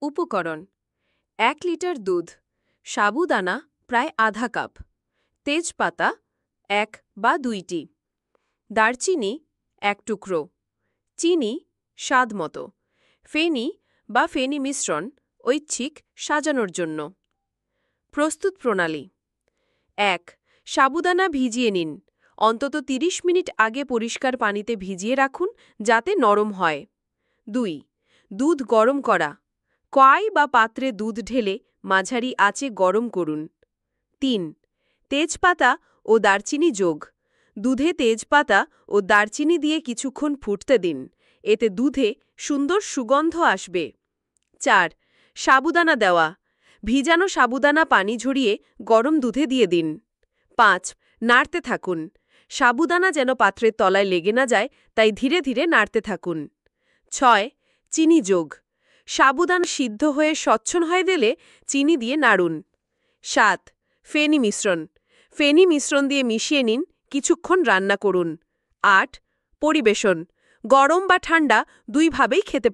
উপকরণ 1 লিটার দুধ, সাবুদানা প্রায় আধা কাপ, তেজপাতা 1 বা 2টি, দারচিনি 1 টুকরো, চিনি স্বাদ মতো, ফেনি বা ফেনি মিশ্রণ ঐচ্ছিক সাজানোর জন্য। প্রস্তুত প্রণালী 1. সাবুদানা ভিজিয়ে নিন। অন্তত 30 মিনিট আগে পরিষ্কার পানিতে ভিজিয়ে রাখুন যাতে নরম হয়। 2. দুধ গরম করা। কড়াই বা পাত্রে দুধ ঢেলে মাঝারি আঁচে গরম করুন। 3. তেজপাতা ও দারচিনি যোগ। দুধে তেজপাতা ও দারচিনি দিয়ে কিছুক্ষণ ফুটতে দিন। এতে দুধে সুন্দর সুগন্ধ আসবে। 4. সাবুদানা দেওয়া। ভিজানো সাবুদানা পানি ঝরিয়ে গরম দুধে দিয়ে দিন। 5. নাড়তে থাকুন। সাবুদানা যেন পাত্রের তলায় লেগে না যায় তাই ধীরে ধীরে নাড়তে থাকুন। 6. চিনি যোগ। সাবুদানা সিদ্ধ হয়ে স্বচ্ছন হয়ে দিলে চিনি দিয়ে নাড়ুন। 7. ফেনি মিশ্রণ। ফেনি মিশ্রণ দিয়ে মিশিয়ে নিন, কিছুক্ষণ রান্না করুন। 8. পরিবেশন। গরম বা ঠান্ডা দুইভাবেই খেতে পারেন।